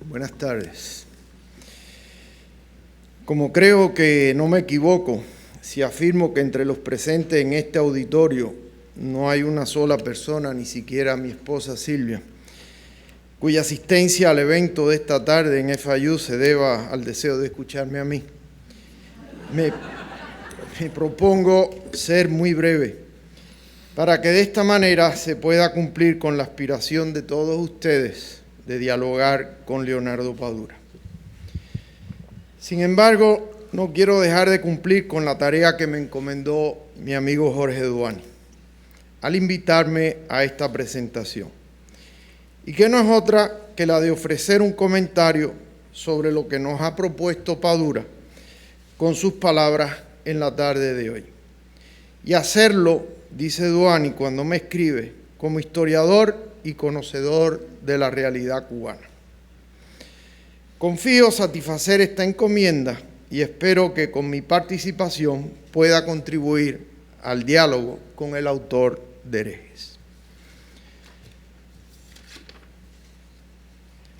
Buenas tardes. Como creo que no me equivoco si afirmo que entre los presentes en este auditorio no hay una sola persona, ni siquiera mi esposa Silvia, cuya asistencia al evento de esta tarde en FIU se deba al deseo de escucharme a mí. Me propongo ser muy breve para que de esta manera se pueda cumplir con la aspiración de todos ustedes de dialogar con Leonardo Padura. Sin embargo, no quiero dejar de cumplir con la tarea que me encomendó mi amigo Jorge Duani al invitarme a esta presentación, y que no es otra que la de ofrecer un comentario sobre lo que nos ha propuesto Padura con sus palabras en la tarde de hoy. Y hacerlo, dice Duani cuando me escribe, como historiador y conocedor de la realidad cubana. Confío satisfacer esta encomienda y espero que con mi participación pueda contribuir al diálogo con el autor de Herejes.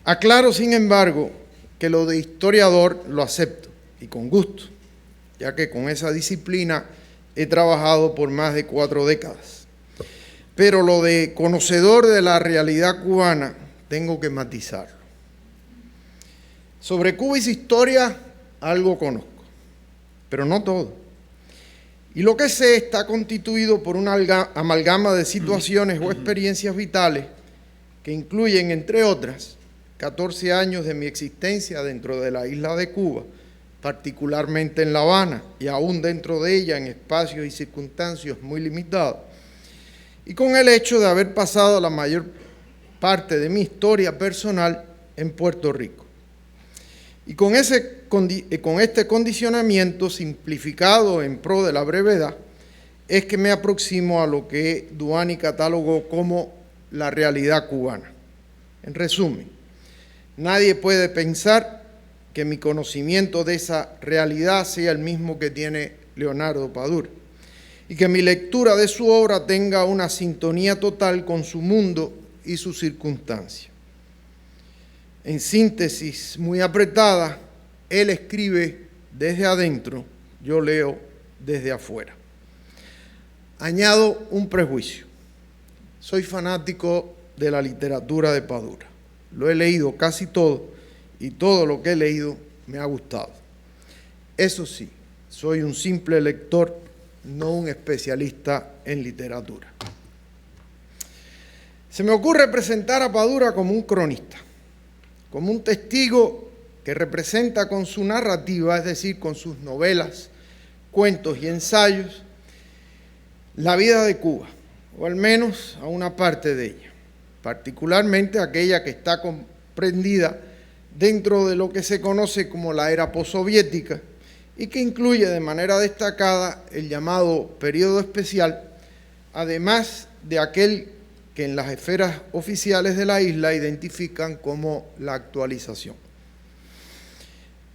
Aclaro, sin embargo, que lo de historiador lo acepto y con gusto, ya que con esa disciplina he trabajado por más de 4 décadas. Pero lo de conocedor de la realidad cubana tengo que matizarlo. Sobre Cuba y su historia algo conozco, pero no todo. Y lo que sé está constituido por una amalgama de situaciones o experiencias vitales que incluyen, entre otras, 14 años de mi existencia dentro de la isla de Cuba, particularmente en La Habana, y aún dentro de ella en espacios y circunstancias muy limitados, y con el hecho de haber pasado la mayor parte de mi historia personal en Puerto Rico. Y con este condicionamiento simplificado en pro de la brevedad, es que me aproximo a lo que Duani catalogó como la realidad cubana. En resumen, nadie puede pensar que mi conocimiento de esa realidad sea el mismo que tiene Leonardo Padura, y que mi lectura de su obra tenga una sintonía total con su mundo y sus circunstancias. En síntesis muy apretada, él escribe desde adentro, yo leo desde afuera. Añado un prejuicio. Soy fanático de la literatura de Padura. Lo he leído casi todo y todo lo que he leído me ha gustado. Eso sí, soy un simple lector, no un especialista en literatura. Se me ocurre presentar a Padura como un cronista, como un testigo que representa con su narrativa, es decir, con sus novelas, cuentos y ensayos, la vida de Cuba, o al menos a una parte de ella, particularmente aquella que está comprendida dentro de lo que se conoce como la era postsoviética y que incluye de manera destacada el llamado periodo especial, además de aquel que en las esferas oficiales de la isla identifican como la actualización.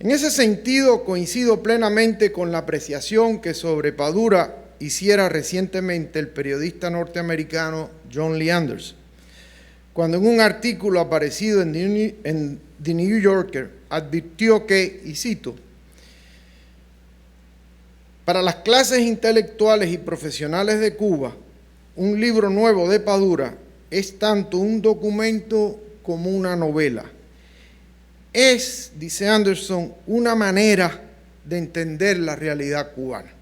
En ese sentido, coincido plenamente con la apreciación que sobre Padura hiciera recientemente el periodista norteamericano John Lee Anderson, cuando en un artículo aparecido en The New Yorker advirtió que, y cito, para las clases intelectuales y profesionales de Cuba, un libro nuevo de Padura es tanto un documento como una novela. Es, dice Anderson, una manera de entender la realidad cubana.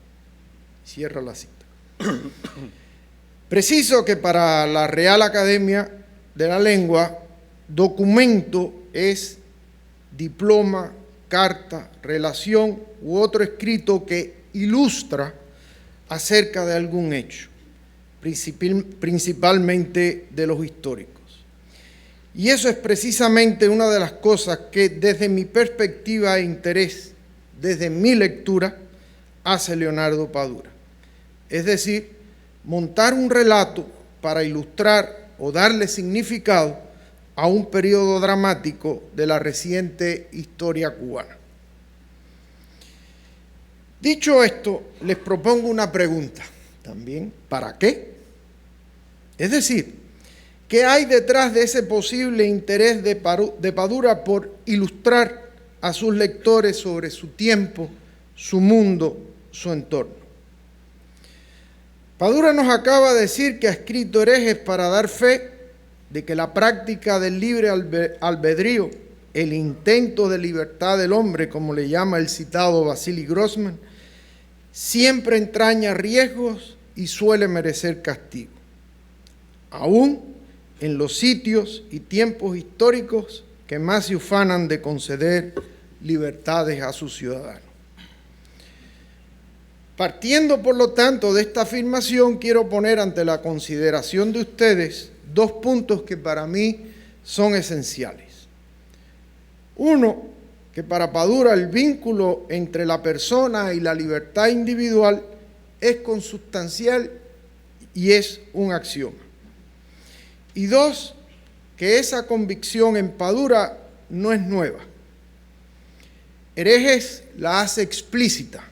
Cierra la cita. Preciso que para la Real Academia de la Lengua, documento es diploma, carta, relación u otro escrito que ilustra acerca de algún hecho, principalmente de los históricos. Y eso es precisamente una de las cosas que desde mi perspectiva e interés, desde mi lectura, hace Leonardo Padura. Es decir, montar un relato para ilustrar o darle significado a un periodo dramático de la reciente historia cubana. Dicho esto, les propongo una pregunta también. ¿Para qué? Es decir, ¿Qué hay detrás de ese posible interés de Padura por ilustrar a sus lectores sobre su tiempo, su mundo, su entorno? Padura nos acaba de decir que ha escrito Herejes para dar fe de que la práctica del libre albedrío, el intento de libertad del hombre, como le llama el citado Vasily Grossman, siempre entraña riesgos y suele merecer castigo, aún en los sitios y tiempos históricos que más se ufanan de conceder libertades a sus ciudadanos. Partiendo, por lo tanto, de esta afirmación, quiero poner ante la consideración de ustedes dos puntos que para mí son esenciales. Uno, que para Padura el vínculo entre la persona y la libertad individual es consustancial y es un axioma. Y dos, que esa convicción en Padura no es nueva. Herejes la hace explícita,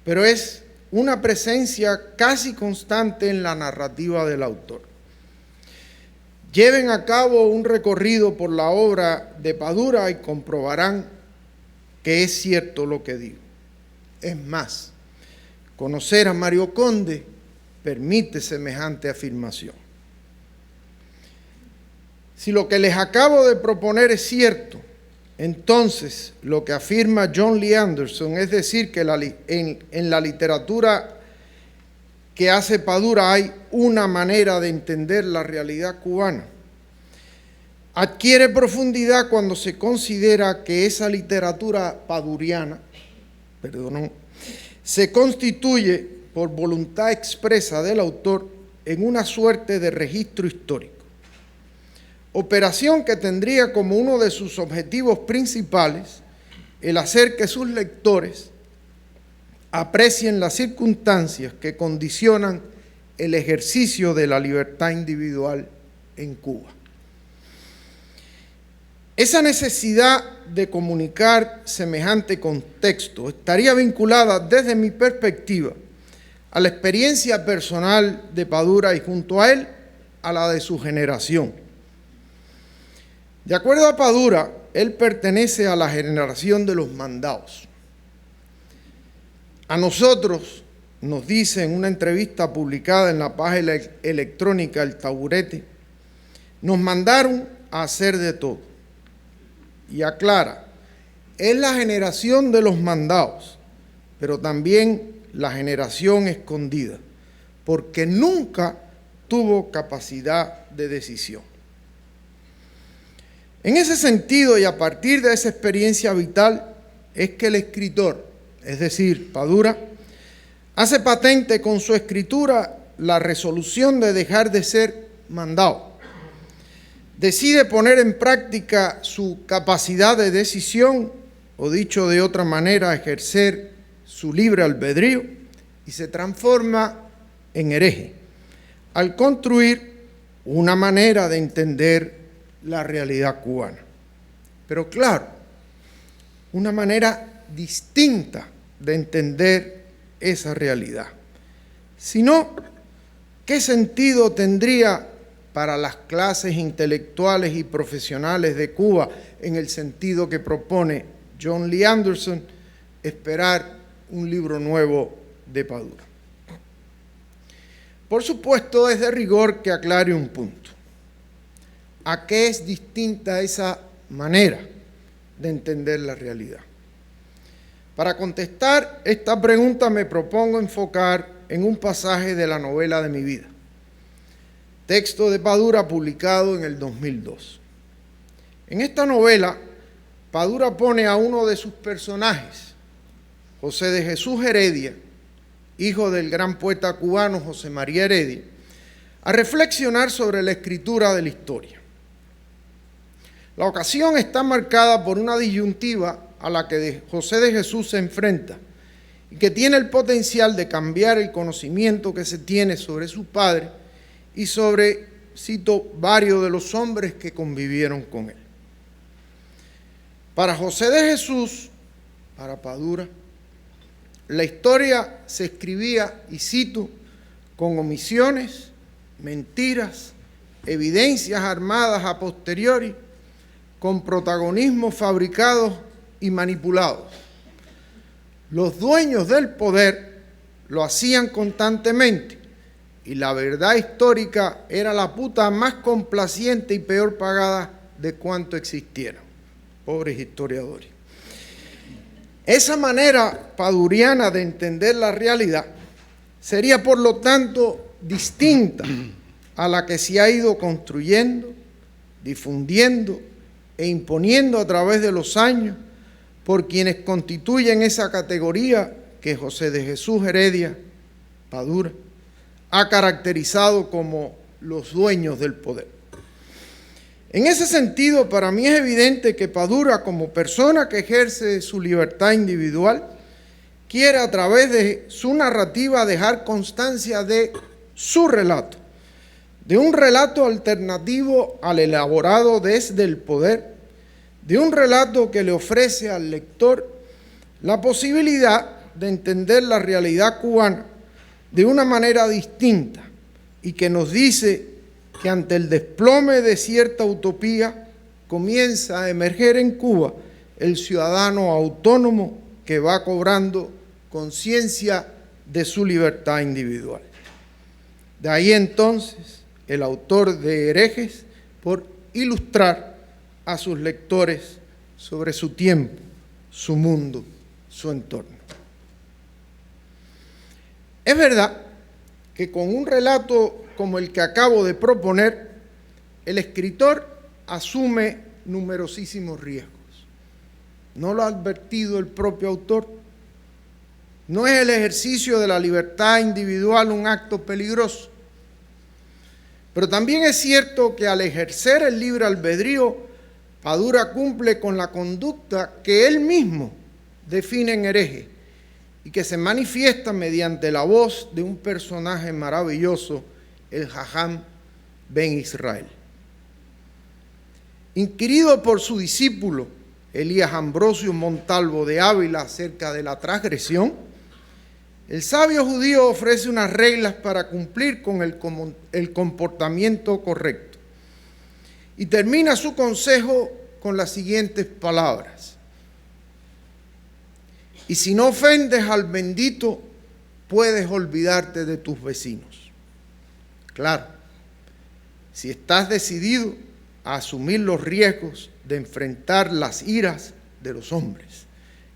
pero es una presencia casi constante en la narrativa del autor. Lleven a cabo un recorrido por la obra de Padura y comprobarán que es cierto lo que digo. Es más, conocer a Mario Conde permite semejante afirmación. Si lo que les acabo de proponer es cierto, entonces lo que afirma John Lee Anderson, es decir, que en la literatura que hace Padura hay una manera de entender la realidad cubana, adquiere profundidad cuando se considera que esa literatura paduriana, se constituye por voluntad expresa del autor en una suerte de registro histórico. Operación que tendría como uno de sus objetivos principales el hacer que sus lectores aprecien las circunstancias que condicionan el ejercicio de la libertad individual en Cuba. Esa necesidad de comunicar semejante contexto estaría vinculada desde mi perspectiva a la experiencia personal de Padura y junto a él a la de su generación. De acuerdo a Padura, él pertenece a la generación de los mandados. A nosotros, nos dice en una entrevista publicada en la página electrónica El Taburete, nos mandaron a hacer de todo. Y aclara, es la generación de los mandados, pero también la generación escondida, porque nunca tuvo capacidad de decisión. En ese sentido, y a partir de esa experiencia vital, es que el escritor, es decir, Padura, hace patente con su escritura la resolución de dejar de ser mandado. Decide poner en práctica su capacidad de decisión, o dicho de otra manera, ejercer su libre albedrío, y se transforma en hereje, al construir una manera de entender la realidad cubana. Pero claro, una manera distinta de entender esa realidad. Si no, ¿qué sentido tendría para las clases intelectuales y profesionales de Cuba, en el sentido que propone John Lee Anderson, esperar un libro nuevo de Padura? Por supuesto, es de rigor que aclare un punto. ¿A qué es distinta esa manera de entender la realidad? Para contestar esta pregunta me propongo enfocar en un pasaje de la novela de mi vida, texto de Padura publicado en el 2002. En esta novela, Padura pone a uno de sus personajes, José de Jesús Heredia, hijo del gran poeta cubano José María Heredia, a reflexionar sobre la escritura de la historia. La ocasión está marcada por una disyuntiva a la que José de Jesús se enfrenta y que tiene el potencial de cambiar el conocimiento que se tiene sobre su padre y sobre, cito, varios de los hombres que convivieron con él. Para José de Jesús, para Padura, la historia se escribía, y cito, con omisiones, mentiras evidencias armadas a posteriori, con protagonismos fabricados y manipulados. Los dueños del poder lo hacían constantemente y la verdad histórica era la puta más complaciente y peor pagada de cuanto existieron. Pobres historiadores. Esa manera paduriana de entender la realidad sería, por lo tanto, distinta a la que se ha ido construyendo, difundiendo e imponiendo a través de los años por quienes constituyen esa categoría que José de Jesús Heredia Padura ha caracterizado como los dueños del poder. En ese sentido, para mí es evidente que Padura, como persona que ejerce su libertad individual, quiere a través de su narrativa dejar constancia de su relato, de un relato alternativo al elaborado desde el poder, de un relato que le ofrece al lector la posibilidad de entender la realidad cubana de una manera distinta y que nos dice que ante el desplome de cierta utopía comienza a emerger en Cuba el ciudadano autónomo que va cobrando conciencia de su libertad individual. De ahí entonces el autor de Herejes por ilustrar a sus lectores sobre su tiempo, su mundo, su entorno. Es verdad que con un relato como el que acabo de proponer, el escritor asume numerosísimos riesgos. ¿No lo ha advertido el propio autor? ¿No es el ejercicio de la libertad individual un acto peligroso? Pero también es cierto que al ejercer el libre albedrío, Padura cumple con la conducta que él mismo define en Hereje y que se manifiesta mediante la voz de un personaje maravilloso, el Jajam Ben Israel. Inquirido por su discípulo, Elías Ambrosio Montalvo de Ávila, acerca de la transgresión, el sabio judío ofrece unas reglas para cumplir con el comportamiento correcto. Y termina su consejo con las siguientes palabras: y si no ofendes al bendito, puedes olvidarte de tus vecinos. Claro, si estás decidido a asumir los riesgos de enfrentar las iras de los hombres,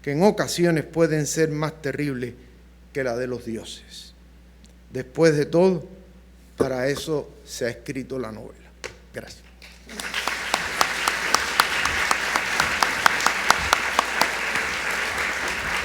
que en ocasiones pueden ser más terribles que la de los dioses. Después de todo, para eso se ha escrito la novela. Gracias.